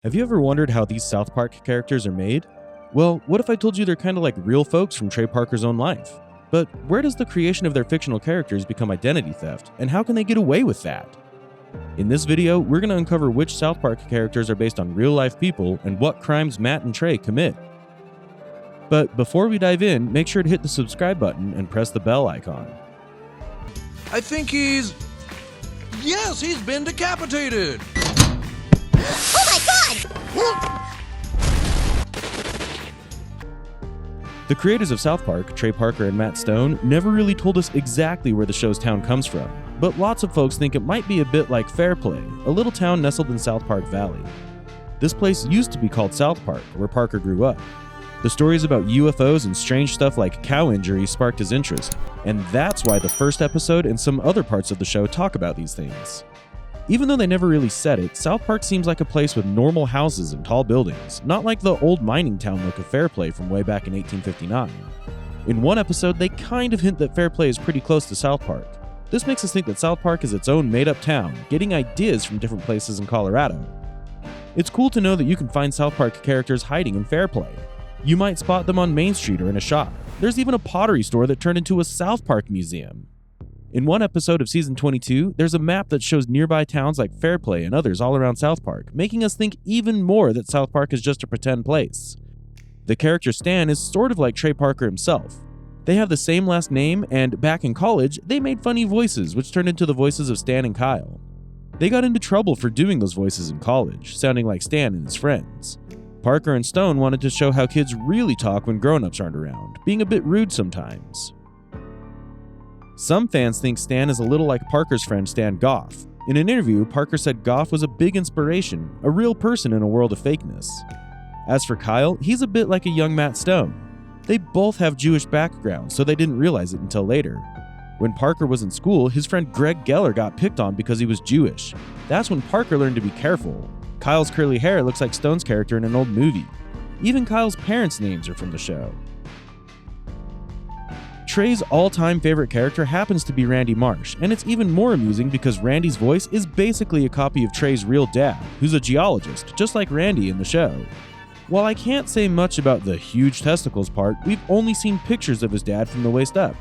Have you ever wondered how these South Park characters are made? Well, what if I told you they're kind of like real folks from Trey Parker's own life? But where does the creation of their fictional characters become identity theft, and how can they get away with that? In this video, we're going to uncover which South Park characters are based on real-life people and what crimes Matt and Trey commit. But before we dive in, make sure to hit the subscribe button and press the bell icon. I think he's been decapitated! Oh my god! The creators of South Park, Trey Parker and Matt Stone, never really told us exactly where the show's town comes from, but lots of folks think it might be a bit like Fairplay, a little town nestled in South Park Valley. This place used to be called South Park, where Parker grew up. The stories about UFOs and strange stuff like cow injuries sparked his interest, and that's why the first episode and some other parts of the show talk about these things. Even though they never really said it, South Park seems like a place with normal houses and tall buildings, not like the old mining town look of Fairplay from way back in 1859. In one episode, they kind of hint that Fairplay is pretty close to South Park. This makes us think that South Park is its own made-up town, getting ideas from different places in Colorado. It's cool to know that you can find South Park characters hiding in Fairplay. You might spot them on Main Street or in a shop. There's even a pottery store that turned into a South Park museum. In one episode of Season 22, there's a map that shows nearby towns like Fairplay and others all around South Park, making us think even more that South Park is just a pretend place. The character Stan is sort of like Trey Parker himself. They have the same last name, and back in college, they made funny voices which turned into the voices of Stan and Kyle. They got into trouble for doing those voices in college, sounding like Stan and his friends. Parker and Stone wanted to show how kids really talk when grown-ups aren't around, being a bit rude sometimes. Some fans think Stan is a little like Parker's friend Stan Goff. In an interview, Parker said Goff was a big inspiration, a real person in a world of fakeness. As for Kyle, he's a bit like a young Matt Stone. They both have Jewish backgrounds, so they didn't realize it until later. When Parker was in school, his friend Greg Geller got picked on because he was Jewish. That's when Parker learned to be careful. Kyle's curly hair looks like Stone's character in an old movie. Even Kyle's parents' names are from the show. Trey's all-time favorite character happens to be Randy Marsh, and it's even more amusing because Randy's voice is basically a copy of Trey's real dad, who's a geologist, just like Randy in the show. While I can't say much about the huge testicles part, we've only seen pictures of his dad from the waist up.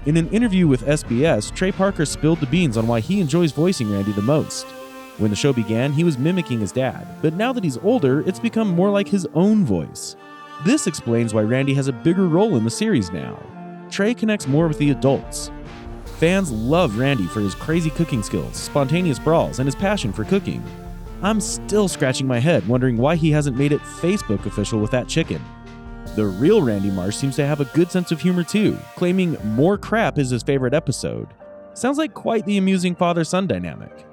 In an interview with SBS, Trey Parker spilled the beans on why he enjoys voicing Randy the most. When the show began, he was mimicking his dad, but now that he's older, it's become more like his own voice. This explains why Randy has a bigger role in the series now. Trey connects more with the adults. Fans love Randy for his crazy cooking skills, spontaneous brawls, and his passion for cooking. I'm still scratching my head wondering why he hasn't made it Facebook official with that chicken. The real Randy Marsh seems to have a good sense of humor too, claiming More Crap is his favorite episode. Sounds like quite the amusing father-son dynamic.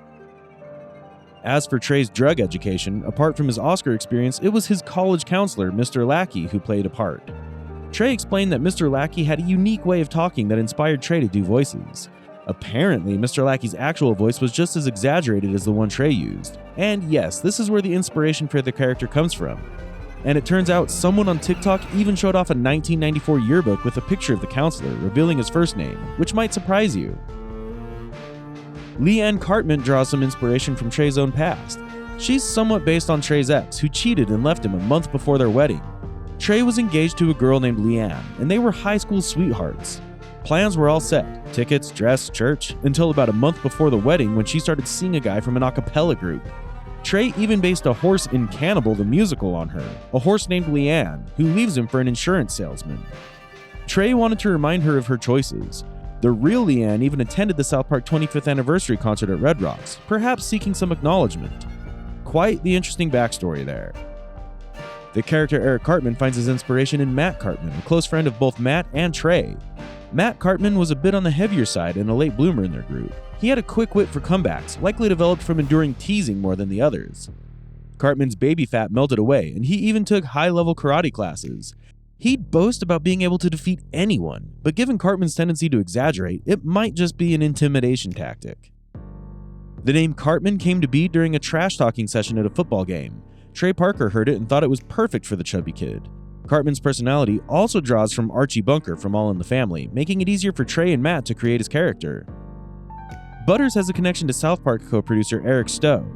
As for Trey's drug education, apart from his Oscar experience, it was his college counselor, Mr. Lackey, who played a part. Trey explained that Mr. Lackey had a unique way of talking that inspired Trey to do voices. Apparently, Mr. Lackey's actual voice was just as exaggerated as the one Trey used. And yes, this is where the inspiration for the character comes from. And it turns out someone on TikTok even showed off a 1994 yearbook with a picture of the counselor, revealing his first name, which might surprise you. Leanne Cartman draws some inspiration from Trey's own past. She's somewhat based on Trey's ex, who cheated and left him a month before their wedding. Trey was engaged to a girl named Leanne, and they were high school sweethearts. Plans were all set, tickets, dress, church, until about a month before the wedding when she started seeing a guy from an a cappella group. Trey even based a horse in Cannibal the musical on her, a horse named Leanne, who leaves him for an insurance salesman. Trey wanted to remind her of her choices. The real Leanne even attended the South Park 25th anniversary concert at Red Rocks, perhaps seeking some acknowledgement. Quite the interesting backstory there. The character Eric Cartman finds his inspiration in Matt Cartman, a close friend of both Matt and Trey. Matt Cartman was a bit on the heavier side and a late bloomer in their group. He had a quick wit for comebacks, likely developed from enduring teasing more than the others. Cartman's baby fat melted away, and he even took high-level karate classes. He'd boast about being able to defeat anyone, but given Cartman's tendency to exaggerate, it might just be an intimidation tactic. The name Cartman came to be during a trash-talking session at a football game. Trey Parker heard it and thought it was perfect for the chubby kid. Cartman's personality also draws from Archie Bunker from All in the Family, making it easier for Trey and Matt to create his character. Butters has a connection to South Park co-producer Eric Stowe.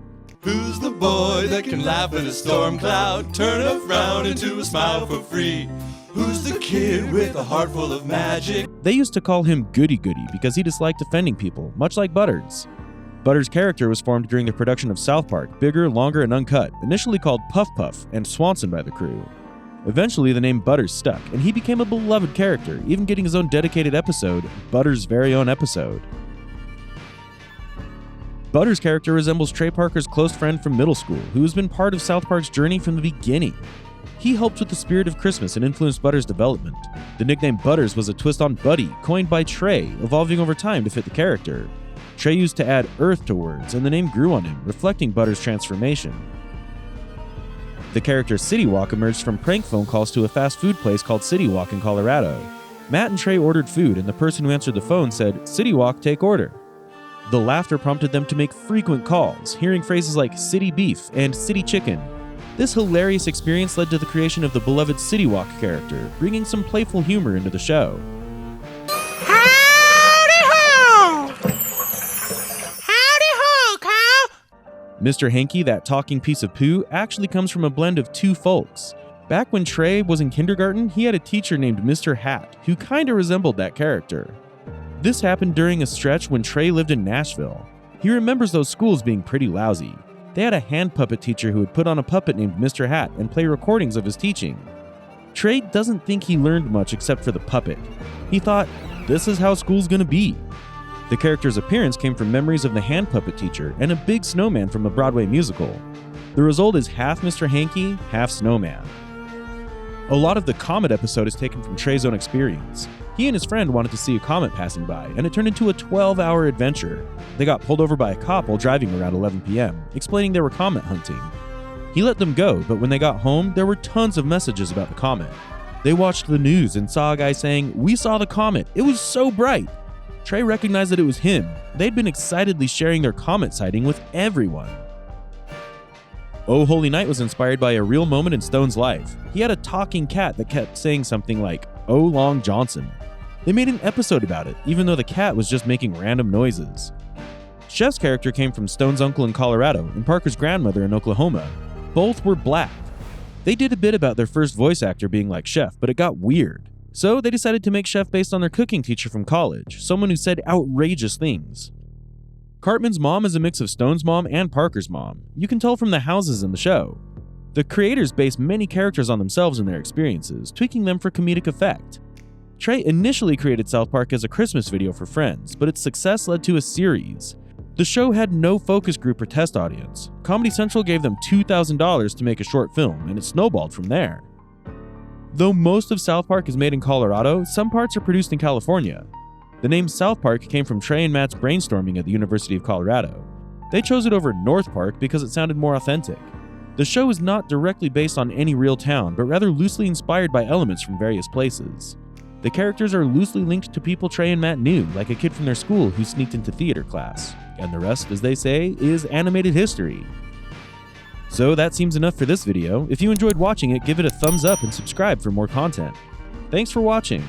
Who's the boy that can laugh in a storm cloud, turn a frown into a smile for free? Who's the kid with a heart full of magic? They used to call him Goody Goody because he disliked offending people, much like Butters. Butters' character was formed during the production of South Park, Bigger, Longer, and Uncut, initially called Puff Puff and Swanson by the crew. Eventually, the name Butters stuck, and he became a beloved character, even getting his own dedicated episode, Butters' Very Own Episode. Butters' character resembles Trey Parker's close friend from middle school, who has been part of South Park's journey from the beginning. He helped with the spirit of Christmas and influenced Butters' development. The nickname Butters was a twist on Buddy, coined by Trey, evolving over time to fit the character. Trey used to add earth to words, and the name grew on him, reflecting Butters' transformation. The character City Walk emerged from prank phone calls to a fast food place called City Walk in Colorado. Matt and Trey ordered food, and the person who answered the phone said, "City Walk, take order." The laughter prompted them to make frequent calls, hearing phrases like City Beef and City Chicken. This hilarious experience led to the creation of the beloved City Walk character, bringing some playful humor into the show. Howdy ho! Howdy ho, Kyle! Mr. Hanky, that talking piece of poo, actually comes from a blend of two folks. Back when Trey was in kindergarten, he had a teacher named Mr. Hat, who kinda resembled that character. This happened during a stretch when Trey lived in Nashville. He remembers those schools being pretty lousy. They had a hand puppet teacher who would put on a puppet named Mr. Hat and play recordings of his teaching. Trey doesn't think he learned much except for the puppet. He thought, this is how school's gonna be. The character's appearance came from memories of the hand puppet teacher and a big snowman from a Broadway musical. The result is half Mr. Hanky, half snowman. A lot of the comet episode is taken from Trey's own experience. He and his friend wanted to see a comet passing by, and it turned into a 12-hour adventure. They got pulled over by a cop while driving around 11 p.m., explaining they were comet hunting. He let them go, but when they got home, there were tons of messages about the comet. They watched the news and saw a guy saying, "We saw the comet, it was so bright." Trey recognized that it was him. They'd been excitedly sharing their comet sighting with everyone. Oh Holy Night was inspired by a real moment in Stone's life. He had a talking cat that kept saying something like, "Oh Long Johnson." They made an episode about it, even though the cat was just making random noises. Chef's character came from Stone's uncle in Colorado and Parker's grandmother in Oklahoma. Both were black. They did a bit about their first voice actor being like Chef, but it got weird. So they decided to make Chef based on their cooking teacher from college, someone who said outrageous things. Cartman's mom is a mix of Stone's mom and Parker's mom. You can tell from the houses in the show. The creators based many characters on themselves and their experiences, tweaking them for comedic effect. Trey initially created South Park as a Christmas video for friends, but its success led to a series. The show had no focus group or test audience. Comedy Central gave them $2,000 to make a short film, and it snowballed from there. Though most of South Park is made in Colorado, some parts are produced in California. The name South Park came from Trey and Matt's brainstorming at the University of Colorado. They chose it over North Park because it sounded more authentic. The show is not directly based on any real town, but rather loosely inspired by elements from various places. The characters are loosely linked to people Trey and Matt knew, like a kid from their school who sneaked into theater class. And the rest, as they say, is animated history. So that seems enough for this video. If you enjoyed watching it, give it a thumbs up and subscribe for more content. Thanks for watching.